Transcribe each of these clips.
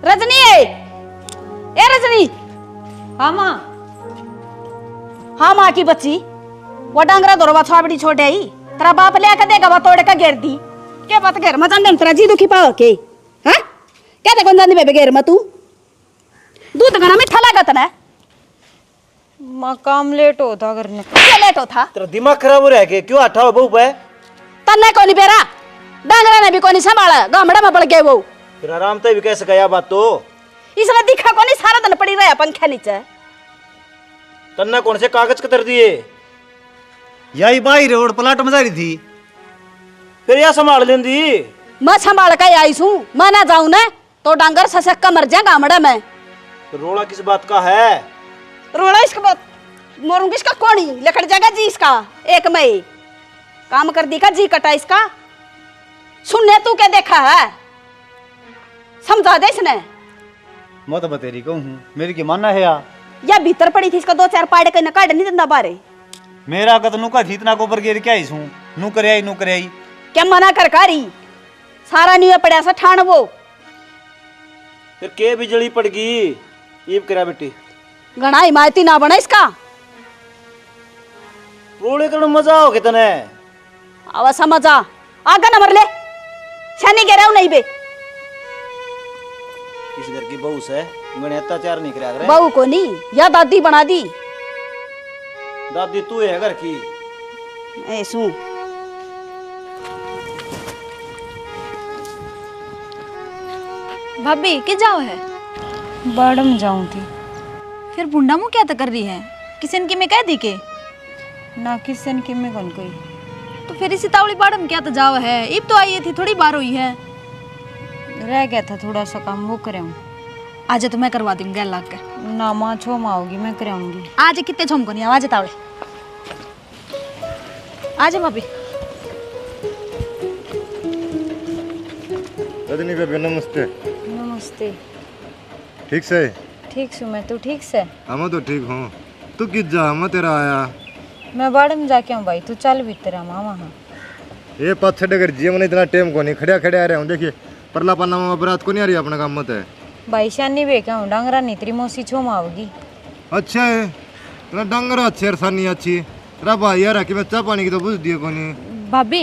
रजनी ए रजनी। हाँ माँ। हाँ माँ की बच्ची, वो डांगरा दौड़वा छाबड़ी छोड़ आई, तेरा बाप ले के देगा वो तोड़ के घेर दी। क्या बात घेर मत अंदर तेरा जी दुखी पाओ के? हाँ क्या देखो जानी बेबे घेर मत तू दूध घना मीठा लागत ना। माँ काम लेट होता करने का। क्या लेट होता? तेरा दिमाग खराब हो रहा है क्यों आठा हो बहू पे? तन्ने कोनी बेरा डांगरा ने भी कोनी संभाला, गामड़ा में पड़ गए वो। फिर आराम से भी कैसे गया बात तो? इसने दिखा कोनी सारा दिन पड़ी रहा पंखे नीचे। तन्ना कौन से कागज कतर दिए? यही बाई रोड प्लाट में जा रही थी। फिर यह संभाल लेंदी। मैं संभाल के आई हूँ, मैं ना जाऊँ ना तो डांगर ससक का मर जाए गामड़ा में। तो रोड़ा किस बात का है? रोड़ा इसका बात मोरूंगी इसका कोनी लकड़ जाएगा जी इसका। एक मई काम कर दी का जी कटा इसका। सुनने तू क्या देखा है? समझा दे इसने। मैं तो बतेरी कहूँ मेरी की मानना है या भीतर पड़ी थी इसका दो चार पाड़े के न काट नहीं दिंदा बारे। मेरा कत नुका थी इतना गोबर गिर क्या ही हूँ नू करे आई क्या मना कर कारी सारा न्यू पड़ा सा ठाण वो। फिर के बिजली पड़ गई ईब करा बेटी। घना हिमायती ना बना इसका। रोड़े कर मजा हो कितने? आवा समझा आगा न मर ले शनि गिरा नहीं बे। इस घर की बहू से मैंने अत्याचार नहीं करा रे। बहू को नहीं या दादी बना दी। दादी तू है घर की। ऐसू भाभी के जाओ है? बाड़म जाऊं थी। फिर बुंडा मुँह क्या तो कर रही है? किसन की मैं कह दी के ना किसन की मैं कौन कोई। तो फिर इसी तावड़ी बाड़म क्या तो जाओ है? इब तो आई थी थोड़ी बार हुई है। रह गया था थोड़ा सा काम वो करे हूँ। आज तो मैं करवा दूंगी गैल लाग के। ना माँ छोम आओगी मैं कराऊंगी। आज कितने छोम को नहीं आवाज तावड़े। आज भाभी। रजनी बेबी नमस्ते। नमस्ते। ठीक से? ठीक सु मैं, तू ठीक से? हम तो ठीक हूँ। तू किस जा हम तेरा आया? मैं बाड़े में जाके हूँ भाई, तू चल भी तेरा मामा। हाँ ये पाँच छः डगर जीवन इतना टाइम को नहीं खड़िया खड़िया आ रहे हूँ। देखिए परला पन्ना में बरात को नहीं आ रही अपना काम मत है भाई शानी बे क्या हूँ डांगरा नहीं तेरी मौसी छोम आओगी। अच्छा है तेरा डंगरा अच्छी रसानी अच्छी तेरा भाई यार कि मैं चाह पानी की तो बुझ दिए को नहीं। भाभी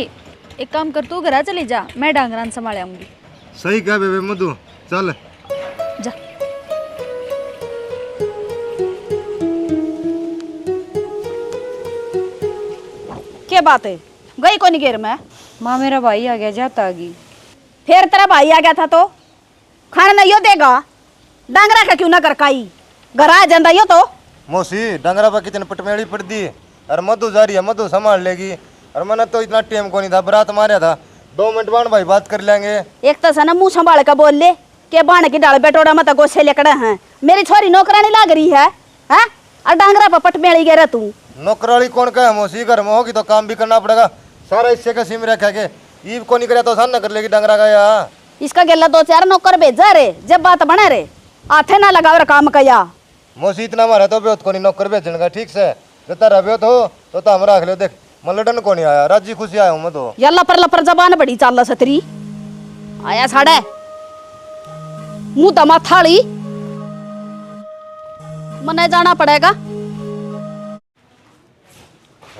एक काम कर तू घर चली जा, मैं डांगरान संभाल आऊंगी। सही कहा बेबे मधु चल जा। क्या बात है गई को नहीं घेर में? माँ मेरा भाई आ गया जाता आ गई। फिर तेरा भाई आ गया था तो खाना नहीं यो देगा। डांगरा का क्यों ना कर काई घर आ जाता यो तो। मौसी डंगरा पर कितने पटमेड़ी पड़ दी और मधु जा रही है मधु संभाल लेगी। और मैंने तो इतना टाइम को नहीं था बरात मारा था 2 मिनट बाद भाई बात कर लेंगे। एक तो सना मुंह संभाल कर बोल ले के बाण की डाल बेटोड़ा मत गोसे लेकड़ा है। मेरी छोरी नौकरानी लाग रही है हैं? और डांगरा पर पटमेड़ी गे तू। नौकराली कौन का मौसी घर में होगी तो काम भी करना पड़ेगा सारा इससे का सिम रखा के ईब को नहीं करे तो सान न कर लेगी डंगरा का या। इसका गेला 2-4 नौकर भेजा रे जब बात बने रे आथे ना लगावर काम कया। मौसी इतना मारा तो बेहत को नहीं नौकर बेचने का ठीक से जता रबियत हो तो हम रख लो। देख मलडन को नहीं आया राजी खुशी आया हूँ मैं तो। या लपर लपर जबान बड़ी चाल सतरी आया साढ़े मुंह दमा थाली मने जाना पड़ेगा।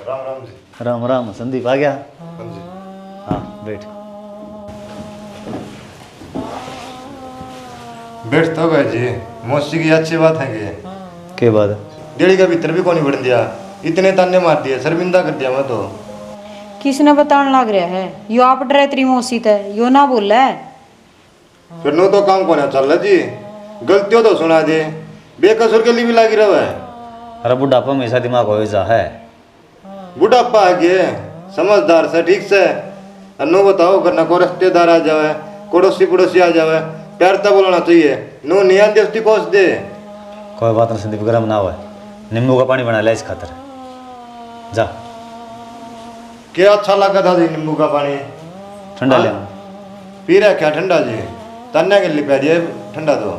राम राम जी। राम राम संदीप आ गया? हाँ बैठ। बैठ तो भाई जी मौसी की अच्छी बात है कि के बाद डेढ़ी का भीतर भी को नहीं बढ़ दिया इतने ताने मार दिए शर्मिंदा कर दिया मैं तो। किसने बताने लग रहा है? यो आप डरे तेरी मौसी थे यो ना बोल है। फिर नो तो काम को ना चल रहा जी गलती हो तो सुना दे बेकसूर के लिए भी लागी रहा है। अरे बुढ़ापा में ऐसा दिमाग हो जा है। बुढ़ापा आ गए समझदार से ठीक से नो बताओ करना को रिश्तेदार आ जावे पड़ोसी पड़ोसी आ जावे प्यार तो बोलना चाहिए नो नियन दोस्ती कोस दे। कोई बात नहीं संदीप गर्म ना हुआ नींबू का पानी बना लिया इस खातर जा। क्या अच्छा लगा था जी नींबू का पानी ठंडा ले पी रहा क्या ठंडा जी तन्ने के लिए दिए ठंडा तो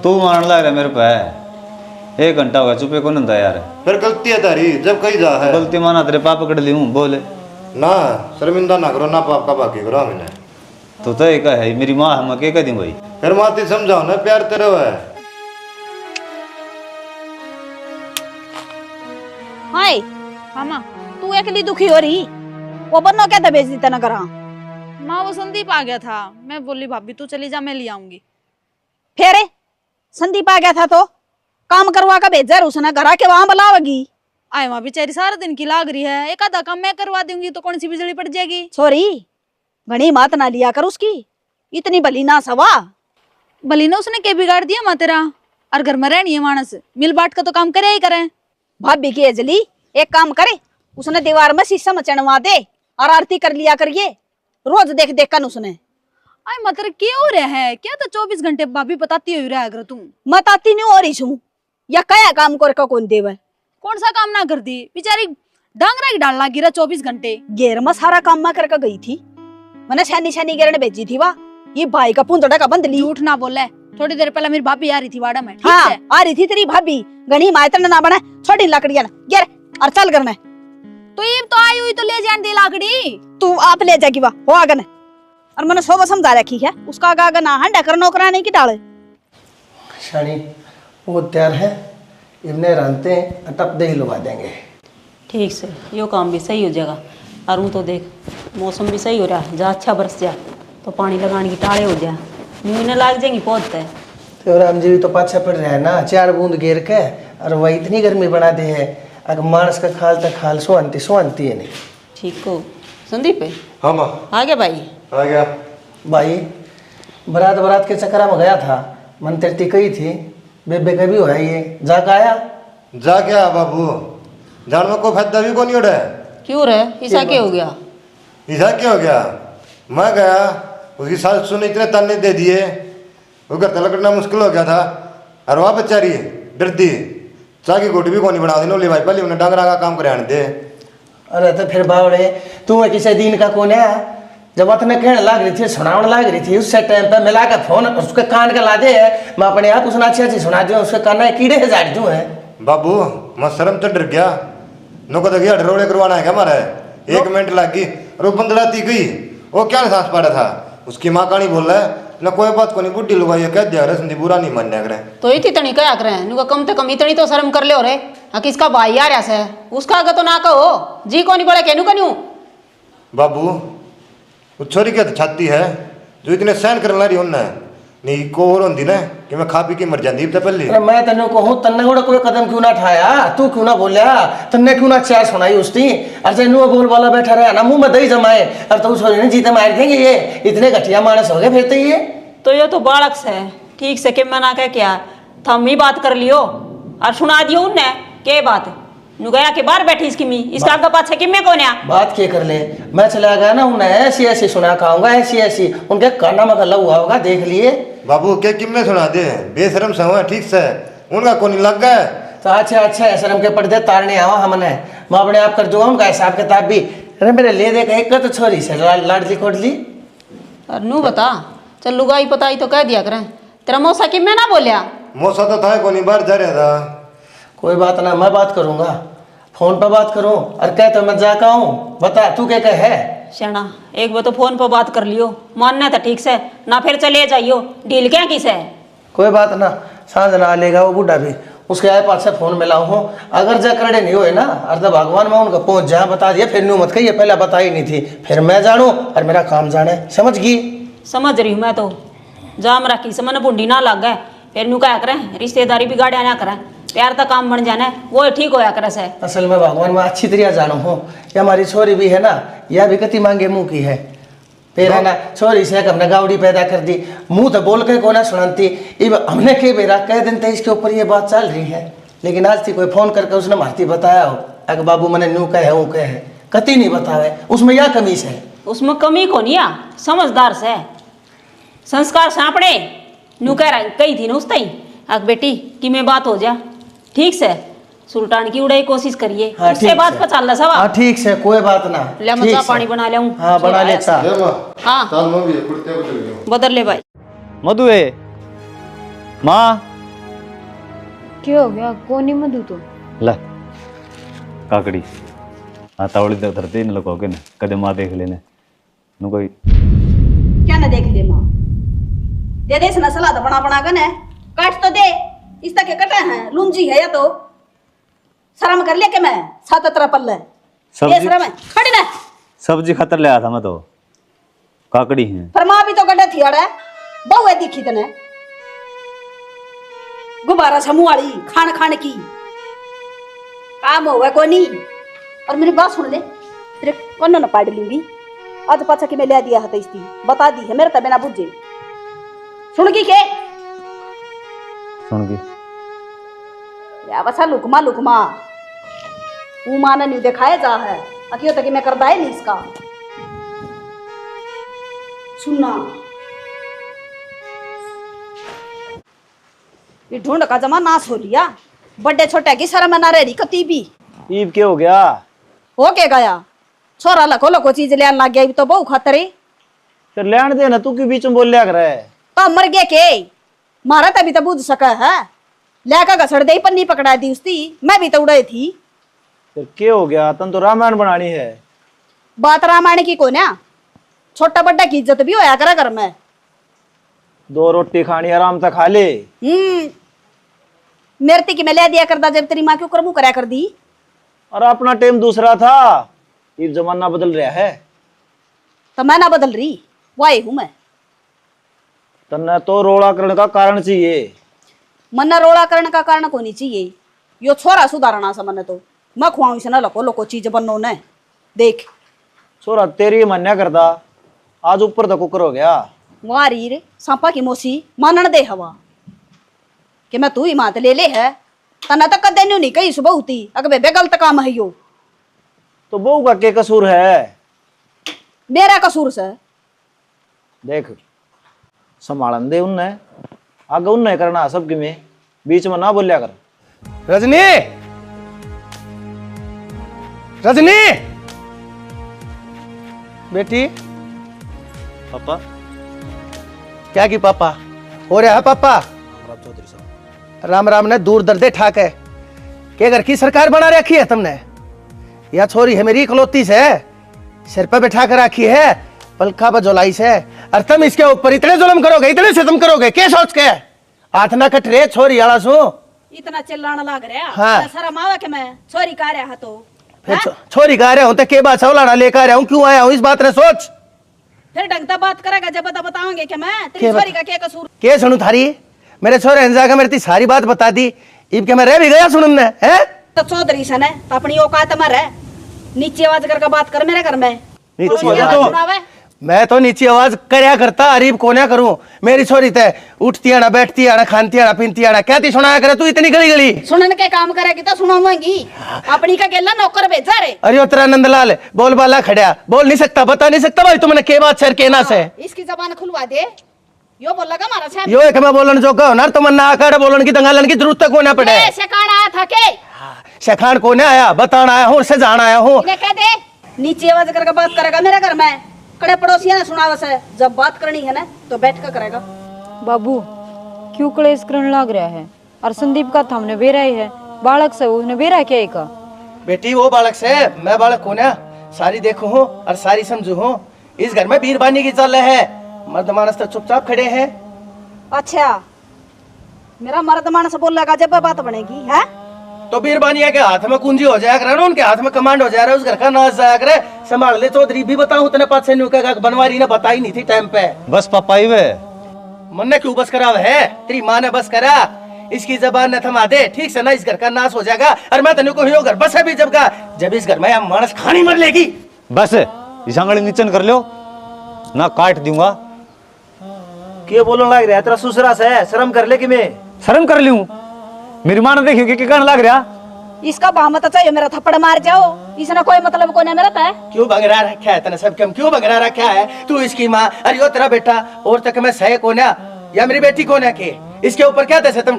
तू मारने लग रहा मेरे पे। 1 घंटा हो गया चुपे को नहीं था यार। फिर गलती है तारी जब कहीं जा है गलती माना तेरे पाप पकड़ ली हूँ बोले ना शर्मिंदा ना करो ना पाप का बाकी करो मैंने। तो एक है मेरी माँ हम के कह दी भाई। फिर माती समझाओ ना, प्यार तेरे है। हाय हाँ माँ। तू अकेली दुखी हो रही, वो बन्नो क्या भेज दी तना करा। माँ वो संदीप आ गया था, मैं बोली भाभी तू चली जा मैं ले आऊंगी। फिर संदीप आ गया था तो काम करवा का भेजा उसने घरा के वहां बुलावगी। आए माँ बेचारी सारा दिन की लाग रही है, एक आधा काम मैं करवा दूंगी तो कौन सी बिजली पड़ जाएगी। सॉरी घनी मात ना लिया कर उसकी, इतनी भली ना सवा। भली ने उसने के बिगाड़ दिया माँ तेरा, और घर में रहनी है मानस, मिल बांट का तो काम करे ही करे। भाभी की अजली एक काम करे, उसने दीवार में शीशा में चढ़वा दे और आरती कर लिया करिए, रोज देख देख कर उसने। आए माँ तेरा क्या हो रहा है, क्या तो 24 घंटे भाभी बताती हुई रहा कर तुम। मत आती नहीं हो रही छू या कया काम कर का कौन देवे। कौन सा काम ना करती बेचारी, डांगरा की डाल गिरा 24 घंटे। घेर में सारा काम में करके गई थी, मैंने शैनी शैनी गिरने भेजी थी। वाह ये भाई का पुंदड़ा का बंद ली। झूठ ना बोले, थोड़ी देर पहले मेरी भाभी आ रही थी वाड़ा में, ठीक हाँ है? आ रही थी तेरी भाभी, घनी मायतन ना बना छोटी लकड़िया गिर और चल करने। तो ये तो आई हुई तो ले जान दे लाकड़ी। तू आप ले जाएगी वाह हो आगन, और मैंने सोबा समझा रखी है उसका आगा ना हंडा कर नौकरा नहीं की डाले। शानी वो तैयार है, इतने रानते टप दे ही लगा देंगे। ठीक से यो काम भी सही हो जाएगा। और ऊँ तो देख मौसम भी सही हो रहा है, जहाँ अच्छा बरस जा तो पानी लगाने की टाड़े हो जाए, नींद लाग जाएंगी पौधते। तो राम जी तो पाछा पड़ रहा है ना, 4 बूंद गिर के और वह इतनी गर्मी बना दे है। अगर मानस का खाल तक खाल सोहनती है नहीं। ठीक हो संदीप है? हाँ माँ आ गया भाई? आ गया। भाई बारात के चक्कर में गया था, मन तेरती कही थी बेबे कभी हो ये जाके आया। जा क्या बाबू, जान में कोई फायदा भी को नहीं उड़ा है। क्यों रे, ऐसा क्या हो गया? ऐसा क्या हो गया, मैं गया उसकी सास सुने इतने ताने दे दिए, वो घर तलक करना मुश्किल हो गया था। और वहाँ बेचारी डरती चाह की गोटी भी को नहीं बना दी नोली भाई, पहले उन्हें डांगरा का काम कराने दे। अरे तो फिर बावड़े तू किसी दिन का कौन है, जब अतने कहने लग रही थी सुनावन लग रही थी उससे टाइम पे मिला के फोन उसके कान के ला दे है, मैं अपने आप उसने अच्छी सुना दूँ, उसके कान में कीड़े से झाड़ दूँ है। बाबू मैं शर्म तो डर गया, नको तो गया रोड़े करवाना है क्या हमारा, 1 मिनट लग गई और वो बंदड़ाती गई, वो क्या सांस पड़ा था। उसकी माँ कहानी बोल रहा है ना, कोई बात को नहीं बुढ़ी लुगाई कह दिया करे संदीप बुरा नहीं मानने करे। तो इतनी क्या करें, नुका कम से कम इतनी तो शर्म कर ले रे। हाँ किसका भाई आ रहा से, उसका आगे तो ना कहो जी को नहीं बोले कहनू कन्यू। बाबू वो छोरी क्या छाती है जो इतने सहन कर ला रही उन्ने नहीं को और होंगी ना कि मैं खा पी के मर जाती तो पहले। अरे मैं तेन कहूँ तन्ने गोड़ा कोई कदम क्यों ना उठाया, तू क्यों ना बोलिया, तन्ने क्यों ना चार सुनाई उसकी। अरे नु बोल वाला बैठा रहा ना मुंह में दही जमाए, और तो छोरी ने जीते मार देंगे, ये इतने घटिया मानस हो गए फिर तो ये। तो ये तो बालक से ठीक से के मना के क्या थम ही बात कर लियो और सुना दियो उनने के बात नु गया के बाहर बैठी इसकी मी इसका आगे पाछे कि मैं कौन है बात क्या कर ले, मैं चला गया ना उन्हें ऐसी ऐसी सुना खाऊंगा, ऐसी ऐसी उनके काना में गला हुआ होगा देख लिए। बाबू क्या किम्मे सुना दे, बेशरम से हुआ ठीक से उनका कौन लग गया। तो अच्छा है शर्म के पर्दे तारने आवा हमने, मैं अपने आप कर दूंगा उनका हिसाब किताब भी। अरे मेरे ले देख एक तो छोरी से लाडली कोडली। और नू बता चल लुगाई पताई तो कह दिया करें, तेरा मौसा कि मैं ना बोलिया। मौसा तो था कौन बाहर जा रहा था। कोई बात ना, मैं बात करूंगा, फोन पर बात करूं और कह तो मैं जाका हूँ, बता तू क्या कह है। श्याणा एक बार तो फोन पर बात कर लियो, मानना था ठीक से ना फिर चले जाइयो, ढील क्या किस है। कोई बात ना, सांझ ना लेगा वो बूढ़ा भी, उसके आए पास से फोन मिला हूँ, अगर जा करड़े नहीं हुए ना और तो भगवान में उनका पहुंच जा बता दिया, फिर न्यू मत कहिए पहले बताई नहीं थी, फिर मैं जानू और मेरा काम जाने, समझ गई। समझ रही हूँ मैं तो, जाम रखी से मन बूढ़ी ना लग गए, फिर न्यू क्या करें रिश्तेदारी बिगाड़िया ना करें, प्यार तक काम बन जाना है वो ठीक होया करे से। असल में भगवान में अच्छी तरह जानू हूँ, ये हमारी छोरी भी है ना, यह भी कति मांगे मुँह की है, फिर है ना छोरी से हमने गावड़ी पैदा कर दी, मुंह तो बोल के को ना सुनाती, इब हमने कई बेरा कह दिन थे इसके ऊपर ये बात चल रही है, लेकिन आज थी कोई फोन करके उसने मारती बताया हो अगर बाबू मैंने न्यू कहे वो कहे कति नहीं बतावे, उसमें यह कमी है। उसमें कमी को नहीं आ, समझदार से संस्कार सापड़े न्यू कह रहा कही थी ना उस तई अग बेटी कि मैं बात हो जा ठीक से सुल्तान की उड़ाई कोशिश करिए, हाँ, उससे बात पर चल रहा हाँ ठीक से कोई बात ना, ले मैं पानी बना ले हूँ। हाँ बना ले चा। हाँ चल मैं भी कुर्ते बदल गया। बदल ले भाई। मधु है माँ क्या हो गया, कौन ही मधु तो ला काकड़ी हाँ तावड़ी धरते न लोग के न कदे माँ देख लेने नु कोई क्या ना देख ले माँ दे दे इसने सलाद बना बना कर ने काट तो दे इस तक के कटा है लूंजी है या तो शर्म कर ले के मैं सात तरह पल्ले ये सब्जी शर्म है खड़ी ना सब्जी खतर ले आया था मैं तो काकड़ी है पर माँ भी तो गड्ढे थी अड़े बहु है दिखी तने गुब्बारा समूह वाली खान खान की काम होगा कोई नहीं और मेरी बात सुन ले तेरे कौन ना पाड़ लूंगी आज पाछा कि मैं ले दिया है इसकी बता दी है मेरे तब ना बुझे सुन की के सुन की या बसा लुकमा लुकमा वो माने नहीं दिखाया जा है अकियो तक मैं कर दाए नहीं इसका सुनना ये ढूंढ का जमा नाश हो लिया बड़े छोटे की शर्म ना रही कती भी ईब क्या हो गया? हो के गया छोरा लखो लखो चीज लेने लग गया तो बहु खतरे फिर लेन दे ना, तू क्यों बीच में बोल लिया कर है? तो मर गए के मारा तभी तो बुझ सका है लेकर घसड़ दे पन्नी पकड़ा दी उसकी मैं भी तो उड़ाई थी फिर क्या हो गया? तन तो रामायण बनानी है। बात रामायण की को ना छोटा बड्डा की इज्जत भी होया करा घर में दो रोटी खानी आराम से खा ले। मेरे की मैं ले दिया करता जब तेरी माँ क्यों करमू करा कर दी और अपना टाइम दूसरा था, ये जमाना बदल रहा है। तो मैं ना बदल रही वाई हूं मैं तन्ने तो रोड़ा करने का कारण चाहिए। मन्ना रोड़ा करने का कारण को नहीं चाहिए यो छोरा सुधारना सा मन्ने तो मैं खुआऊं से ना लको लोको चीज बनो ने देख छोरा तेरी मन्या करता आज ऊपर तक कुकर हो गया। वारी रे सांपा की मोसी मानन दे हवा कि मैं तू ही मात ले ले है तना तक कदे नहीं कही सुबह होती अगर बेबे गलत काम है यो तो बहू का क्या कसूर है? मेरा कसूर से देख संभालन दे उनने आगे उनने करना सबके में बीच में ना बोलिया कर। रजनी रजनी बेटी पापा क्या की पापा हो रहा है पापा राम राम ने दूर दर्दे ठाक है के घर की सरकार बना रखी है तुमने या छोरी है मेरी इकलौती से सिर पे बैठा कर रखी है पलखा पर जोलाई से और तुम इसके ऊपर इतने जुल्म करोगे इतने सितम करोगे क्या सोच के हाथ ना कट रे छोरी आला सो इतना चिल्लाना लग रहा हाँ। मैं शर्म आवे कि मैं छोरी का रहा है तो फिर छोरी का रहा हूं तो के बात चौलाना लेकर आया हूं क्यों आया हूं इस बात ने सोच फिर ढंग से बात करेगा जब बताओगे कि मैं तेरी क्या छोरी का क्या कसूर के सुनू थारी मेरे छोरे हंजा का मेरी सारी बात बता दी इब के मैं रह भी गया सुनने हैं तो चौधरी सन है तो अपनी औकात मर है नीचे आवाज करके बात कर मेरे घर में नीचे कोई आवाज आवाज सुनावे? मैं तो नीची आवाज करया करता अरीब को ना करूं मेरी छोरी ते उठती आना बैठती आना खानती आना पीनती आना क्या ती सुनाया करे तू इतनी गली गली सुनन के काम करेगी तो सुनाऊंगी अपनी का गेला नौकर भेजा रे अरे ओ तेरा नंदलाल बोल बाला खड़ा बोल नहीं सकता बता नहीं सकता भाई तुमने के बात सर के ना से इसकी जबान खुलवा दे यो बोल लगा मारा साहब यो एक मैं बोलन जो कहो ना तुम ना आकर बोलन की दंगालन की जरूरत को ना पड़े ऐसे कान आया था के शेखान को ना आया बताना आया हूं से जाना आया हूं इन्हें कह दे नीचे आवाज करके बात करेगा मेरे घर में कड़े पड़ोसिया ने सुना वैसे जब बात करनी है ना तो बैठ कर करेगा बाबू क्यों कलेश करने लग रहा है और संदीप का था हमने बेरा ही है बालक से उसने बेरा क्या ही का बेटी वो बालक से मैं बालक को ना सारी देखू हूँ और सारी समझू हूँ इस घर में बीरबानी की चल है मर्द मानस तो चुपचाप खड़े हैं अच्छा मेरा मर्द मानस बोल लगा जब बात बनेगी है तो बीरबानिया के हाथ में कुंजी हो जाया करे ना उनके हाथ में कमांड हो जाया उस घर का नाश जाया करे संभाल ले चौधरी भी बताऊं उतने पास से न्यू का बनवारी ने बताई नहीं थी टाइम पे बस पापा ही वे मन ने क्यों बस करा है तेरी माँ ने बस करा इसकी जबान न थमा दे ठीक से ना इस घर का नाश हो जाएगा और मैं तेन को घर बस अभी जब इस घर में मानस खानी मर लेगी बस इस आंगली नीचन कर लो ना काट दूंगा क्या बोलने लग रहा है? तेरा ससुरा से शर्म कर ले कि मैं शर्म कर लूं मेरी मां ने देखियो कि कहने लग रहा इसका बामत चाहिए मेरा थप्पड़ मार जाओ इसने कोई मतलब को नहीं मेरा है क्यों बंगरा रखा है तने सब क्यों बंगरा रखा है तू इसकी माँ अरे यो तेरा बेटा और तक मैं सह को ना या मेरी बेटी को ना के इसके ऊपर क्या दस तुम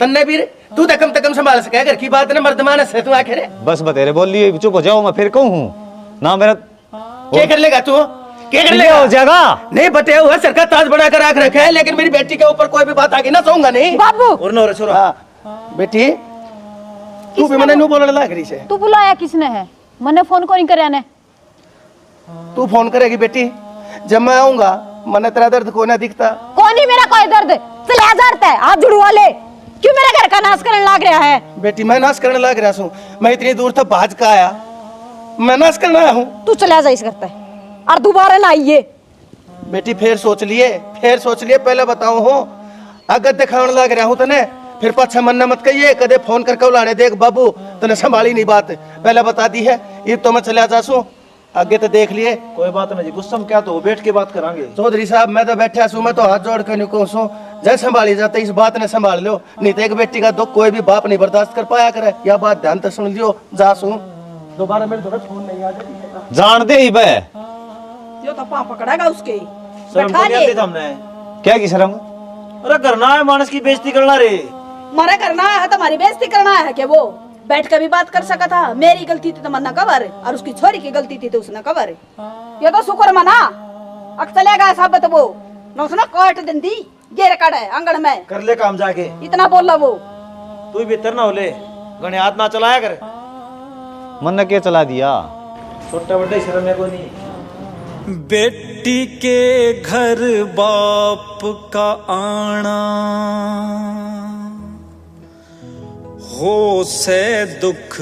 तन्ने भी तू तकम संभाल सके घर की बात ने मर्दमान से तू आखिर बस बतेरे बोल लिए चुप हो जाओ मैं फिर कहूँ ना मेरा क्या कर लेगा तू क्या कर लेगा हो जाएगा नहीं बटे हुआ सरकार ताज बना कर रख रखा है लेकिन मेरी बेटी के ऊपर कोई भी बात आगे ना चाहूंगा नहीं बाबू और ना रे छोरा बेटी तू भी मैंने नु बोलने लग रही से तू बुलाया किसने है मैंने फोन को नहीं कराया ने तू फोन करेगी बेटी जब मैं आऊंगा मने तेरा दर्द को ना दिखता। कौन ही मेरा कोई दर्द चले जाता है हाथ जुड़वा ले। क्यों मेरा घर का नाश करने लग रहा है? बेटी मैं नाश करने लग रहा हूँ, मैं इतनी दूर था भाज का आया, मैं नाश करने आया हूँ। तू चला जा इस करता है और दोबारा ना आइए। बेटी फिर सोच लिए पहले बताओ हो, अगर दिखाने लग रहा हूँ तने फिर पाछा मन्ना मत कहिए, कदे फोन करके बुलाने देख बाबू तने संभाली नहीं बात, पहले बता दी है। ये तो मैं चला जासू, आगे तो देख लिए। कोई बात नहीं जी, गुस्सा में क्या तो बैठ के बात करांगे। चौधरी साहब मैं तो बैठा सू, मैं तो हाथ जोड़ के निको सू, जय संभाली जाते इस बात ने संभाल लो, नहीं तो एक बेटी का दुख कोई भी बाप नहीं बर्दाश्त कर पाया करे। यह बात ध्यान से सुन लियो, जा सू दोबारा मेरे थोड़ा फोन नहीं आ जाए। जानते ही बे यो तो पाँव पकड़ेगा उसके। शर्म बैठा तो नहीं ले। आती था हमने। क्या की शर्म? अरे करना है मानस की बेइज्जती करना रे। मारा करना है तुम्हारी बेइज्जती करना है क्या? वो बैठ कर भी बात कर सका था। मेरी गलती थी तो मन्ना कवर और उसकी छोरी की गलती थी तो उसने कवर। ये तो शुक्र मना अक चलेगा साबित वो न उसने काट दंदी गिर कड़े आंगन में कर ले काम जाके। इतना बोला वो। तू भी भीतर ना हो ले, गणे हाथ ना चलाया कर। मन ने क्या चला दिया? छोटा बड़ा शर्म है को नहीं। बेटी के घर बाप का आना हो से दुख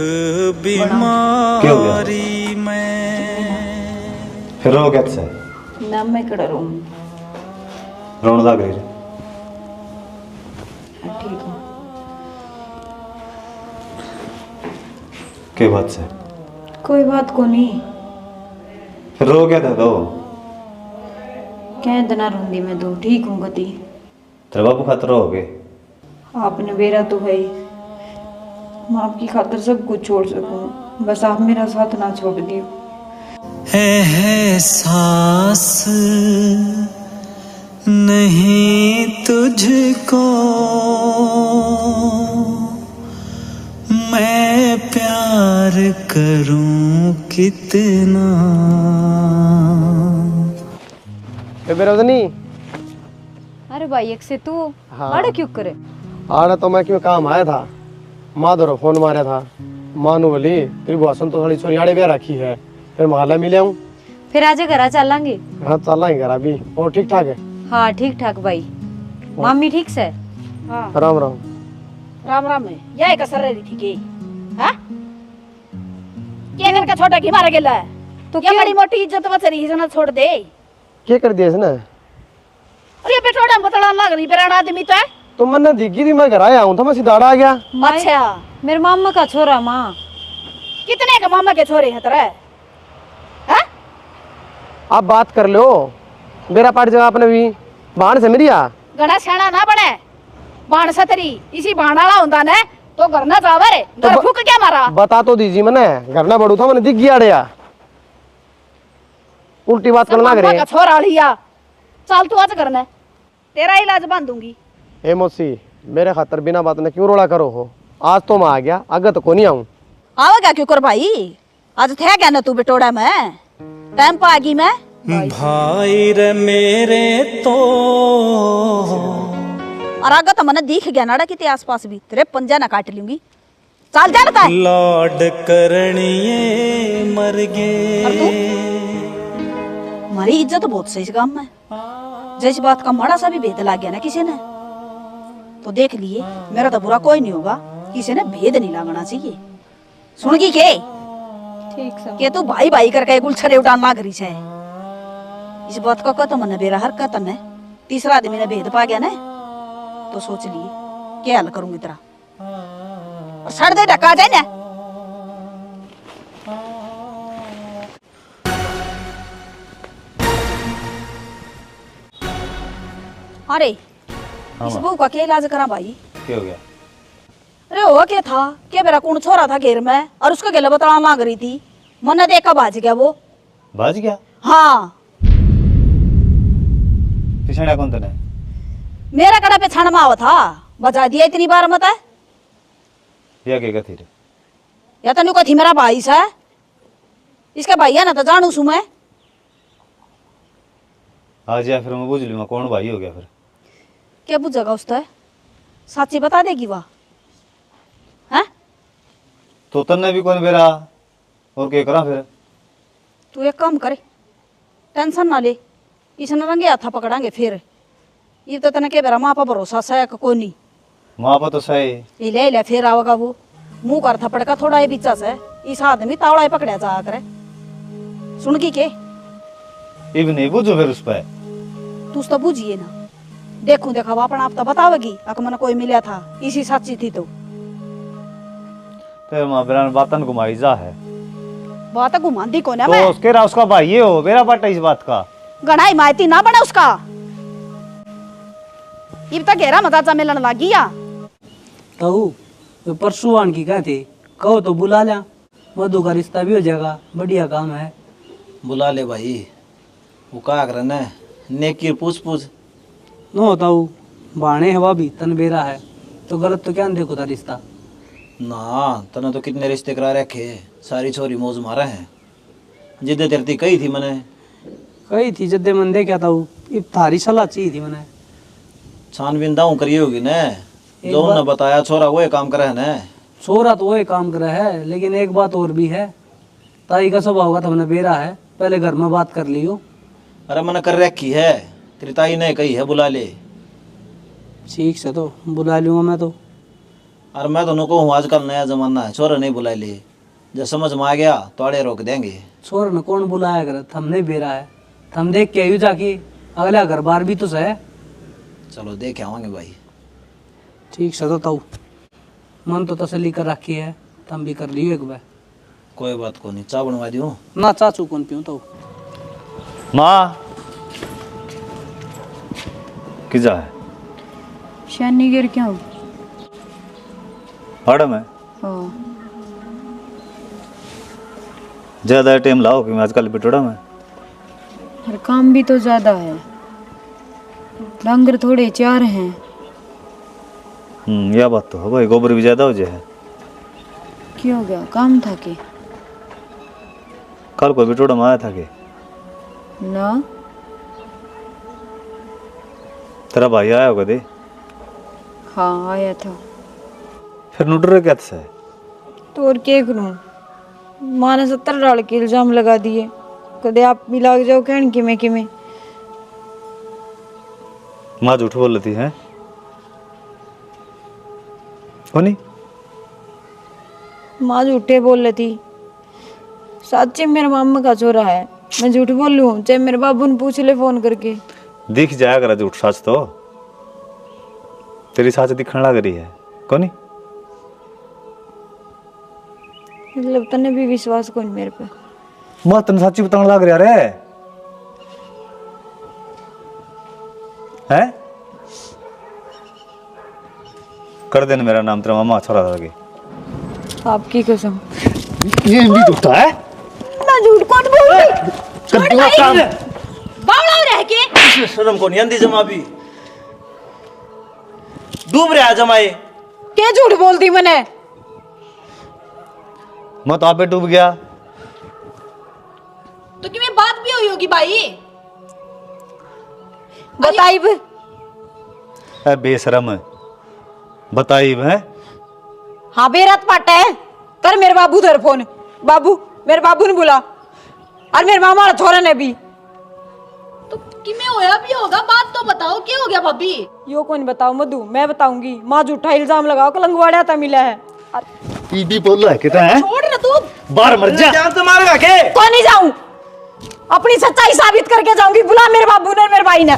बीमारी में। फिर रो कैसे? ना मैं कड़ा रो। रोने लग रही है। ठीक हूँ। के बात से? कोई बात को नहीं। फिर रो क्या था दो? क्या इतना रोंदी मैं तो ठीक हूँ गति। तेरे बापू खातर हो गए। आपने बेरा तो है ही। मैं आपकी खातर सब कुछ छोड़ सकूं, बस आप मेरा साथ ना छोड़ दियो। है सांस नहीं तुझको मैं प्यार करूं कितना। बेरोजनी अरे भाई एक से तू हाँ। आड़े क्यों करे? आना तो मैं क्यों काम आया था, माँ दो फोन मारा था, मानू बोली तेरी बुआसन तो थोड़ी छोरी आड़े ब्याह रखी है, फिर मोहल्ला मिले हूँ। फिर आज घर चलेंगे? हाँ चलना ही घर अभी। और ठीक ठाक है? हाँ ठीक ठाक भाई। मामी ठीक से? हाँ राम राम। राम राम है। यह कसर रही थी के हाँ क्या करके छोटा की मारा गेला है तो क्या बड़ी मोटी इज्जत बचरी है ना छोड़ दे। क्या कर दिया इसने? अरे बेटोड़ा बतला लग रही बेराना आदमी तो है। तो मैंने दिखी थी, मैं घर आया हूँ तो मैं सीधा आ गया। अच्छा मेरे मामा का छोरा माँ। कितने का मामा के छोरे हैं तेरे? हाँ आप बात कर लो, मेरा पार्ट जगह आपने भी बाण से मेरी आ गड़ा सियाना ना बने बाण सतरी इसी बाण वाला होता ने तो घर ना जावे रे घर फूक क्या मारा? बता तो दीजिए, मैंने घर ना बढ़ू था, मैंने दिख गया अड़िया उल्टी बात करना लग रही है। छोरा लिया चल तू आज करना तेरा इलाज बांधूंगी। ए मौसी मेरे खातर बिना बात ने क्यों रोड़ा करो हो, आज तो मैं आ गया, आगे तो को नहीं आऊं। आवेगा क्यों कर भाई, आज थे क्या ना तू बेटोड़ा में टाइम पा गई मैं। भाई रे मेरे तो और आगे तो मैंने दिख गया नाड़ा कितने आसपास भी तेरे पंजा ना काट लूंगी। चल जानता है लाड करनिए मर गए। हमारी इज्जत बहुत सही काम में जिस बात का माड़ा सा भी भेद लग गया ना किसी ने तो देख लिए मेरा तो बुरा कोई नहीं होगा, किसी ने भेद नहीं लगना चाहिए। सुन गई के ठीक से के तू भाई भाई करके गुलछरे उड़ान लाग रही है। इस बात का कत मन बेरा हरकत ने तीसरा आदमी ने भेद पा गया ना तो सोच लिए क्या हल करूंगी तेरा और सड़ दे ढका जाए ना। अरे इस बहू का क्या इलाज करा भाई? क्या हो गया? अरे हो क्या था क्या मेरा कौन छोरा था घेर में और उसको गले बतला मांग रही थी, मन देखा भाज गया वो। भाज गया? हाँ पिछड़ा कौन तने? मेरा कड़ा पे छान मावा था, बजा दिया इतनी बार मत है या क्या थी रे? या तो नहीं थी मेरा भाई सा इसका भाई है ना तो जानू सू मैं। आज या फिर मैं बुझ लूंगा कौन भाई हो गया फिर। क्या बुझेगा उसका साची बता देगी वाह है? तो तन्ने भी कौन बेरा और क्या करा फिर? तू एक काम करे टेंशन ना ले इसने रंगे हाथा पकड़ांगे फिर। ये तो तने के बेरा माँ पर भरोसा सह कोनी। माँ पर तो सही। ले ले फिर आवेगा वो मुंह कर थपड़ का थोड़ा ये बीचा से इस आदमी तावड़ा ही पकड़ा जा करे सुन की के इब नहीं बुझो फिर उस पर। तू तो बुझिए ना देखूं देखा अपना आप तो बतावेगी अक मन कोई मिला था इसी सच्ची थी तो तेरे माँ बेरा बातन घुमाई जा है बात घुमाती को ना तो मैं उसके रा उसका भाई ये हो मेरा बाटा इस बात का गणाई मायती ना बना उसका इब तक घेरा मजा मिलन लग गया कहू तो परसों आन की कहते कहो तो बुला ला मधु का रिश्ता भी हो जाएगा बढ़िया काम है। बुला ले भाई वो क्या कर ना नेकी पूछ पूछ नो होता हूँ बाणे हवा भी तन बेरा है तो गलत तो क्या देखो था रिश्ता ना तने तो कितने रिश्ते करा रखे सारी छोरी मौज मारा है जिद्दे तेरती कही थी मैंने कही थी जद्दे मन दे क्या था इब थारी सलाह चाहिए थी मैंने छानबीन दाऊ करी होगी ने जो उन्होंने बताया छोरा वो काम करे है ने छोरा तो वही काम करे है लेकिन एक बात और भी है ताई का स्वभाव होगा तुमने बेरा है पहले घर में बात कर लियो। अरे मैंने कर रखी है तेरी ताई ने कही है बुला ले। ठीक से तो बुला लूंगा मैं तो। और मैं तो नको हूँ आजकल नया जमाना है छोरा नहीं बुला ले जब समझ में आ गया तो आड़े रोक देंगे। छोर ने कौन बुलाया कर हमने बेरा है हम देख के आयु जाके अगला घर बार भी तो सह। चलो देख आवांगे भाई। ठीक से तो ताऊ मन तो तसली कर रखी है तुम भी कर लियो एक बार। कोई बात को नहीं चाय बनवा दियो ना चाचू कौन पियूं तो माँ किजा है शानी गिर क्यों मैडम है हाँ ज्यादा टाइम लाओ कि मैं आजकल पिटोड़ा में और काम भी तो ज्यादा है डंगर थोड़े चार हैं। यह बात तो है भाई गोबर भी ज्यादा हो जाए। क्यों हो गया काम था कि कल कोई पिटोड़ा में आया था कि ना तेरा भाई आया होगा दे। हाँ आया था। फिर नूडर क्या था तो और क्या करूं माँ ने 70 डाल के इल्जाम लगा दिए कदे आप भी लग जाओ कहन कि मैं माँ झूठ बोल रही है नहीं माँ झूठे बोल रही थी सच्चे मेरे मामा का छोरा है मैं झूठ बोल लूं चाहे मेरे बाबू ने पूछ ले फोन करके। दिख जाया करा झूठ सच तो तेरी सच दिखने लग रही है कोनी मतलब तने भी विश्वास कौन मेरे पे मैं तेन सच्ची बताने लग रहा रे है कर देना मेरा नाम तेरा मामा छोरा लगे आपकी कसम ये भी झूठा है ना झूठ कौन बोल रही छोड़ भाई बावड़ा रह के शर्म को नहीं आंदी जमा भी डूब रहा जमाए क्या झूठ बोलती मैंने मैं तो आप पे डूब गया तो कि में बात भी हुई होगी भाई बताई भी है बेशरम बताई है हाँ बेरात पाटा है कर मेरे बाबू धर फोन बाबू मेरे बाबू ने बुला और मेरे मामा छोरा ने भी तो कि में होया भी होगा बात तो बताओ क्या हो गया भाभी यो कौन बताओ मधु मैं बताऊंगी माँ झूठा इल्जाम लगाओ कलंगवाड़ा था मिला है बीबी बोल रहा है कितना है छोड़ ना तू बाहर मर जा जान तो मारेगा के तो नहीं जाऊं अपनी सच्चाई साबित करके जाऊंगी बुला मेरे बाबू ने मेरे भाई ने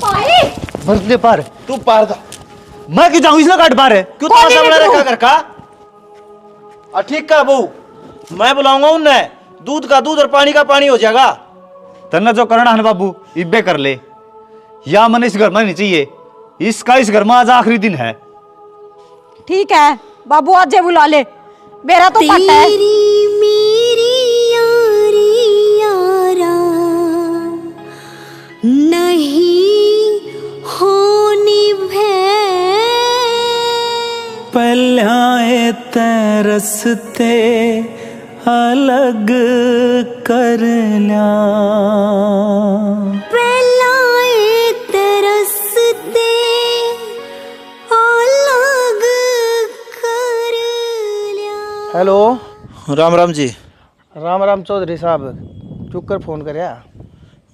भाई मर ले पार तू पार था मैं क्यों जाऊं इसने काट पार है क्यों तो सामने रखा कर का ठीक का बहू मैं बुलाऊंगा उन्हें दूध का दूध और पानी का पानी हो जाएगा तन्ना जो करना है बाबू इब्बे कर ले या मन इस घर में नहीं चाहिए इसका इस घर में आज आखिरी दिन है। ठीक है बाबू आज जे बुला ले मेरा तो पता है मेरी यारी यारा नहीं होनी पहले तरसते अलग कर ल्या पहलाए तरसते अलग कर लिया। हेलो राम राम जी। राम राम चौधरी साहब चुक कर फोन करया।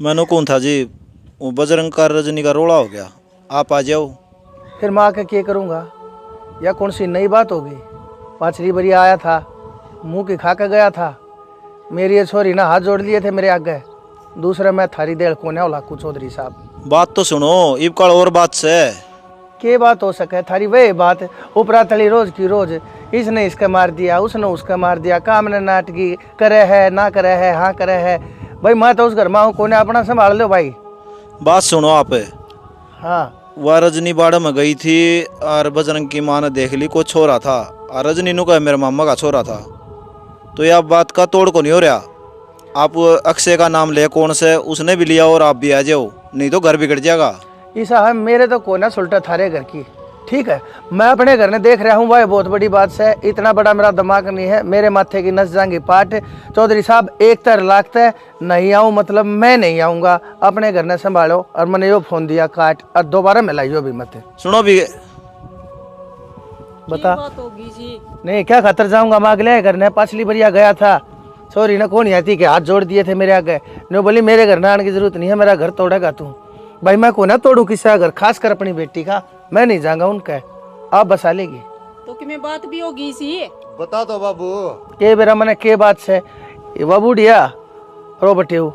मैंने कौन था जी वो बजरंग का रजनी का रोड़ा हो गया, आप आ जाओ। फिर मैं आके क्या करूँगा? या कौन सी नई बात होगी? पाँचरी बरी आया था, मुंह की खा के गया था। मेरी ये छोरी ना हाथ जोड़ लिए थे मेरे आगे। दूसरे मैं थारी देड़ कोने हो लाकू चौधरी साहब। बात तो सुनो, इब कल और बात से के बात हो सके? थारी वही बात उपरा तली रोज की रोज, इसने इसका मार दिया, उसने उसका मार दिया, काम ने नाटकी करे है ना करे है, हाँ करे है। भाई मैं तो उस घर में हूँ, कोने अपना संभाल लो भाई। बात सुनो आप। हाँ, वह रजनी बाड़ा में गई थी और बजरंग की माँ ने देख ली, को छोरा था और रजनी नु का मेरे मामा का छोरा था। तो यह बात का तोड़ को नहीं हो रहा। आप अक्षय का नाम ले, कौन से उसने भी लिया और आप भी आ जाओ, नहीं तो घर बिगड़ जाएगा। ईसा है मेरे तो कोना सुलटा थारे घर की। ठीक है, मैं अपने घर में देख रहा हूँ भाई, बहुत बड़ी बात है। इतना बड़ा मेरा दिमाग नहीं है, मेरे माथे की नस जाएंगी पाट। चौधरी साहब एक तर लागता है, नहीं आऊँ मतलब मैं नहीं आऊँगा। अपने घर ने संभालो। और मैंने यो फोन दिया काट, और दोबारा मिलाइयो भी मत। सुनो भी, बता नहीं क्या खातर जाऊंगा? मैं अगले घर ने पाछली बढ़िया गया था, सॉरी ना कौन आती के हाथ जोड़ दिए थे मेरे आगे। नो बोली मेरे घर ना आने की जरूरत नहीं है, मेरा घर तोड़ेगा तू। भाई मैं को ना तोड़ू किसी का घर, खासकर अपनी बेटी का। मैं नहीं जाऊंगा उनका, आप बसा लेगी तो कि मैं बात भी होगी सी। बता दो बाबू। के बेरा मैंने के बात से ये बाबूडिया रो बटेऊ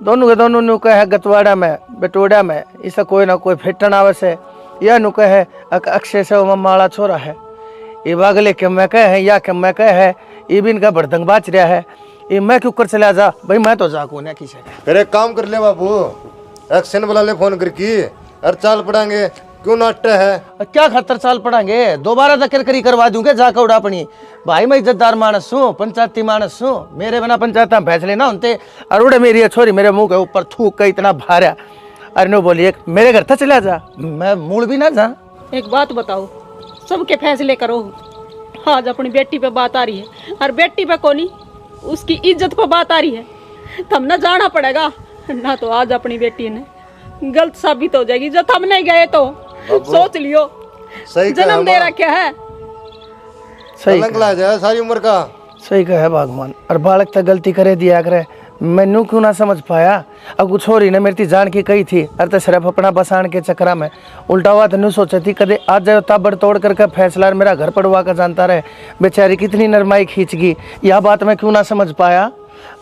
दोनों के दोनों नुके है गतवाड़ा में बेटोड़ा में, इससे कोई ना कोई फेटन आवे से। यह नुके है अक्षय से मम्मा वाला छोरा है, ये बागले के मैं कह है या के मैं कह है, ये भी इनका भड़दंग बाच रहा है। ये मैं क्यों कर चला जा? भाई मैं तो जा को ना किसे। फिर एक काम कर ले बाबू, एक्शन बुला ले फोन करके, और चाल पड़ांगे। क्यों नाट्य है? क्या खतर चाल पड़ांगे? दोबारा दकर करी करवा दूंगे जाकर उड़ा अपनी। भाई मैं इज्जतदार मानस हूँ, पंचायती मानस हूँ, मेरे बिना पंचायत में फैसले ना होते। और उड़े मेरी छोरी मेरे मुंह के ऊपर थूक के इतना भारा। अरे नो बोलिए मेरे घर था चला जा, मैं मूल भी ना जा। एक बात बताओ, सबके फैसले करो। आज अपनी बेटी पे बात आ रही है, और बेटी पे कोनी उसकी इज्जत पे बात आ रही है। तब ना जाना पड़ेगा, ना तो आज अपनी बेटी ने गलत साबित हो जाएगी। जो हम नहीं गए तो सोच लियो, सही जन्म दे रखा है। सही ला जाए सारी उम्र का। सही कहा भगवान। और बालक तक गलती करे दिया करे, मैनू क्यों ना समझ पाया? अब कुछ छोरी ने मेरी जान की कही थी, अरे तो सिर्फ अपना बसान के चक्रा में उल्टा हुआ तो नहीं सोचा थी कदे आज जाए ताबड़ तोड़ करके फैसला मेरा घर पड़वा कर जानता रहे। बेचारी कितनी नरमाई खींच गई, यह बात मैं क्यों ना समझ पाया?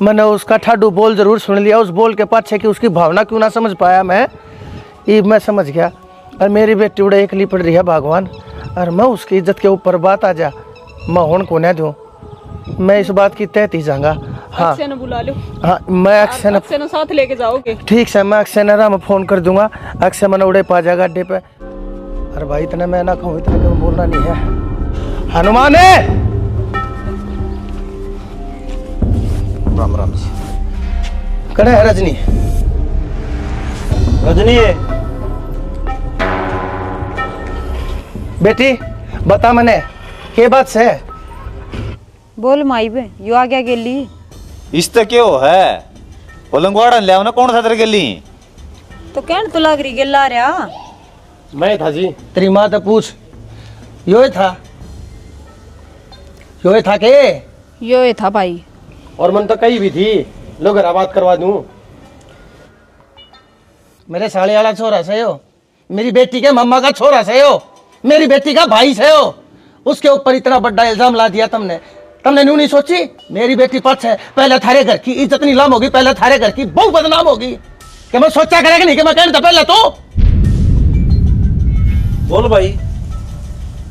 मैंने उसका ठाडू बोल जरूर सुन लिया, उस बोल के पाछे की उसकी भावना क्यों ना समझ पाया मैं? ये मैं समझ गया। और मेरी बेटी उड़े एकली पड़ रही है भगवान, और मैं उसकी इज्जत के ऊपर बात आ जा, मैं होन को न दूँ। मैं इस बात की तहत ही जाऊंगा। हाँ अक्षय ने बुला लो। हाँ मैं अक्षय ने साथ लेके जाओगे? ठीक है, मैं अक्षय ने मैं फोन कर दूंगा। अक्षय मैंने उड़े पा जाएगा अड्डे पे। अरे भाई इतना मैं ना कहूँ, इतना क्यों बोलना नहीं है। हनुमान है राम राम जी। कड़े है रजनी? रजनी है बेटी, बता मैंने के बात से? बोल माई बे, यो आ गया गेली। इसते क्यों है? पलंगवाड़ा ले आओ ना, कौन सा तेरे गेली? तो कहन तो लाग रही गेला रहा। मैं था जी। तेरी माँ तो पूछ, यो ही था, यो ही था के? यो ये था भाई। और मन तो कही भी थी लो घर बात करवा दूं। मेरे साले वाला छोरा से हो, मेरी बेटी के मम्मा का छोरा से हो, मेरी बेटी का भाई से हो, उसके ऊपर इतना बड़ा इल्जाम ला दिया तुमने। तुमने न्यू नहीं सोची मेरी बेटी पक्ष है, पहले थारे घर की इज्जत नीलाम होगी, पहले थारे घर की बहुत बदनाम होगी। कि मैं सोचा करेगा नहीं कि मैं कहने था पहले तो बोल भाई,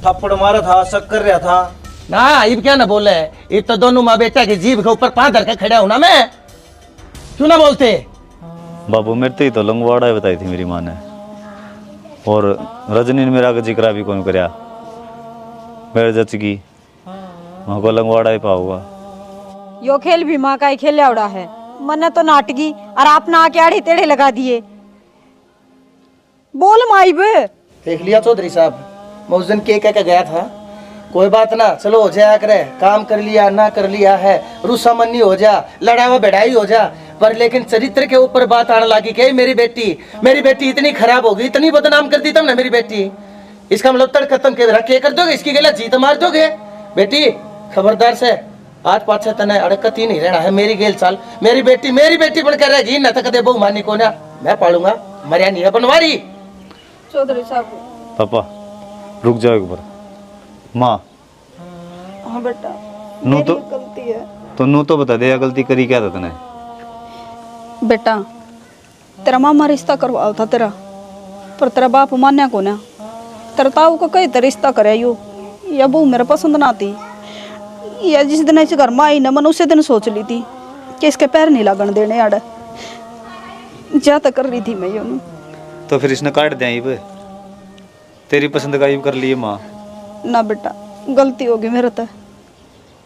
थप्पड़ मारा था, शक कर रहा था ना। इब क्या ना बोले, ये तो दोनों माँ बेटा की जीभ के ऊपर पांव धर के खड़ा हूं ना मैं, क्यों ना बोलते? बाबू मेरे तो ही तो लंगवाड़ा ही बताई थी मेरी माँ ने, और रजनी ने मेरा जिक्र भी कौन करया मेरे जच की वहाँ को लंगवाड़ा ही पाऊंगा। यो खेल भी माँ का ही खेल उड़ा है, मने तो नाटकी और आप ना आके आड़े टेढ़े लगा दिए। बोल माई बे। देख लिया चौधरी साहब, मैं उस दिन के कह के गया था, कोई बात ना, चलो हो जाया करे, काम कर लिया ना कर लिया है, रूसा मन्नी हो जा, लड़ावा बेड़ाई हो जा, पर लेकिन चरित्र के ऊपर बात आने लगी कि मेरी बेटी इतनी खराब होगी, इतनी बदनाम कर दी तुमने मेरी बेटी। इसका मतलब तड़ खत्म के कर दोगे, इसकी गला जीत मार दोगे। बेटी खबरदार से, आज पाछे तने अड़कत ही नहीं रहना है। मेरी गेल चाल, मेरी बेटी बनकर रहेगी, न तो कदे बहु मानी को ना मैं पालूंगा। मरिया नहीं है बनवारी। चौधरी साहब। पापा रुक जाओ एक बार। माँ हाँ बेटा, नू तो गलती है नू तो बता दे गलती करी क्या था तूने? बेटा। तेरा मामा रिश्ता करवाओ था तेरा, पर तेरा बाप मान्या को ना। तेरा ताऊ को कई तरह रिश्ता करे यो, या बहू मेरे पसंद ना आती। या जिस दिन इस घर में आई ना, मन उसे दिन सोच ली थी कि इसके पैर नहीं लगन देने आड़। जा तक कर रही थी मैं यूं। तो फिर इसने काट दिया ये तेरी पसंद का ये कर लिए माँ। ना बेटा, गलती होगी मेरे तो।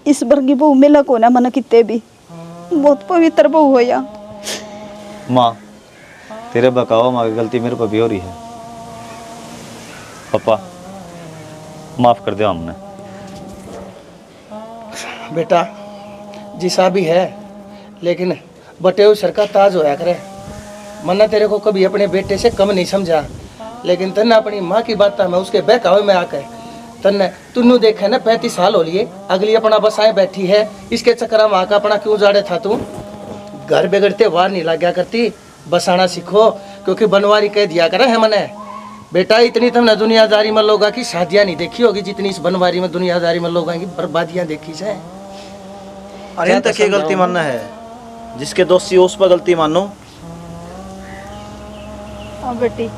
इस वर्गी बहू मिला को ना मन कितने भी बहुत पवित्र बहू हो या। माँ तेरे बकावा माँ की गलती मेरे पर भी हो रही है। पापा माफ कर दिया हमने। बेटा जिसा भी है, लेकिन बटे हुए सर का ताज होया करे। मन्ना तेरे को कभी अपने बेटे से कम नहीं समझा, लेकिन तन्ने अपनी माँ की बात मैं उसके बहकावे में आकर तन्ने तुन्नू देखे ना 35 साल हो लिए, अगली अपना बसाए बैठी है। इसके चक्कर में आका अपना क्यों जाड़े था तू? घर बिगड़ते वार नहीं लग गया करती, बसाना सीखो। क्योंकि बनवारी कह दिया करे है मने। बेटा इतनी तुमने दुनियादारी में लोगों की शादियाँ नहीं देखी होगी जितनी इस बनवारी में दुनियादारी में लोगों की बर्बादियाँ देखी से। अरे तक ये गलती मानना है, जिसके दोषी हो उस पर गलती मानो। हाँ बेटी,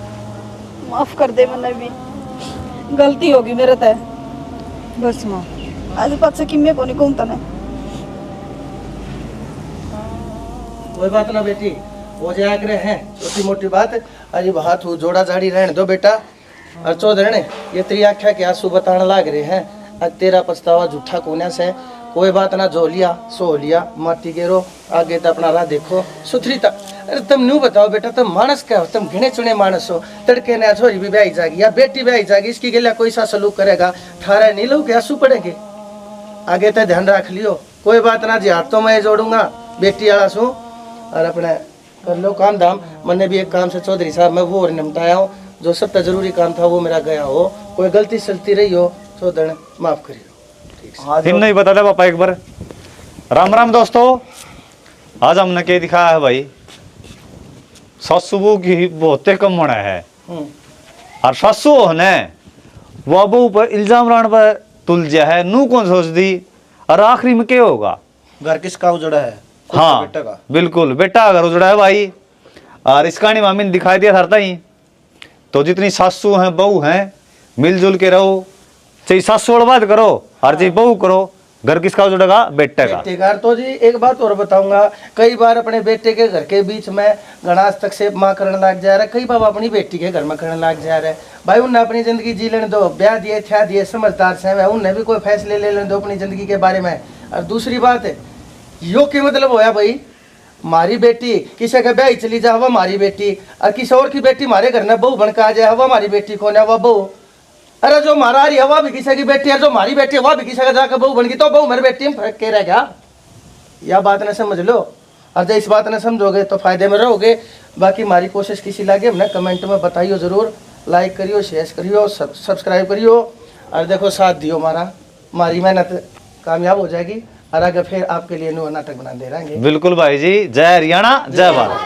माफ कर दे, मैंने भी गलती होगी मेरे तय। बस माँ आज बात से किम्मे को नहीं घूमता ना। कोई बात ना बेटी, हो जाया करे हैं छोटी मोटी बात। अरे हाथ हो जोड़ा जाड़ी रहने दो बेटा। और चौधरी ने ये तेरी आख्या के आंसू बताने लाग रहे हैं। आज तेरा पछतावा झूठा कोने से। कोई बात ना, जो लिया सो लिया, माटी गेरो आगे तो अपना राह देखो सुथरी तक। अरे तुम न्यू बताओ बेटा, तुम मानस क्या हो? तुम घिने चुने मानस हो। तड़के ने छोरी भी ब्याही जाएगी या बेटी ब्याही जाएगी, इसकी गिला कोई सा सलूक करेगा थारा नहीं लो के आंसू पड़ेंगे। आगे तो ध्यान रख लियो। कोई बात ना जी, हाथ तो मैं जोड़ूंगा बेटी वाला सू। और अपने कर लो काम धाम। मैंने भी एक काम से चौधरी साहब मैं वो और निपटाया हूँ, जो सबसे जरूरी काम था वो मेरा गया हो। कोई गलती चलती रही हो चौधरी माफ करियो। फिर नहीं बता दे पापा एक बार। राम राम दोस्तों, आज हमने क्या दिखाया है भाई, ससुबू की बहुत कम होना है। और ससु होने वो बहू पर इल्जाम लाने पर तुलझा है। नू कौन सोच दी, और आखिरी में क्या होगा? घर किसका उजड़ा है? हाँ बेटा का। बिल्कुल, बेटा घर उजड़ा है भाई। और इस कहानी मामी ने दिखाई दिया था ही। तो जितनी सासू हैं बहू हैं, मिलजुल के रहो। चाहे सासू वाला बात करो और चाहे बहू करो, घर किसका उजड़ेगा? बेटे का। बेटे का। तो जी एक बात और बताऊंगा, कई बार अपने बेटे के घर के बीच में घना हस्तक्षेप माँ करने लग जा रहा है, कई बार अपनी बेटी के घर में करने लग जा रहा है। भाई उन्हें अपनी जिंदगी जी लेने दो, ब्याह दिए थ्या दिए, समझदार से उन्हें भी कोई फैसले ले लेने दो अपनी जिंदगी के बारे में। और दूसरी बात है, यो की मतलब होया भाई, मारी बेटी किसी का ब्याह चली जा हवा मारी बेटी, और किसी और की बेटी मारे घर में बहू बनकर आ जाए हवा मारी बेटी कौन है? वह बहू। अरे जो मारा रही हवा भी किसी की बेटी है, जो मारी बेटी है वह भी किसी का जाकर बहू बन गई, तो बहू मेरी बेटी में फर्क कह रहा क्या? यह बात न समझ लो। और जब इस बात न समझोगे तो फायदे में रहोगे। बाकी हमारी कोशिश किसी लगे हमने कमेंट में बताइयो जरूर। लाइक करियो, शेयर करियो, सब्सक्राइब करियो। और देखो साथ दियो हमारा, हमारी मेहनत कामयाब हो जाएगी। और आगे फिर आपके लिए नया नाटक बना दे रहेंगे। बिल्कुल भाई जी। जय हरियाणा, जय भारत।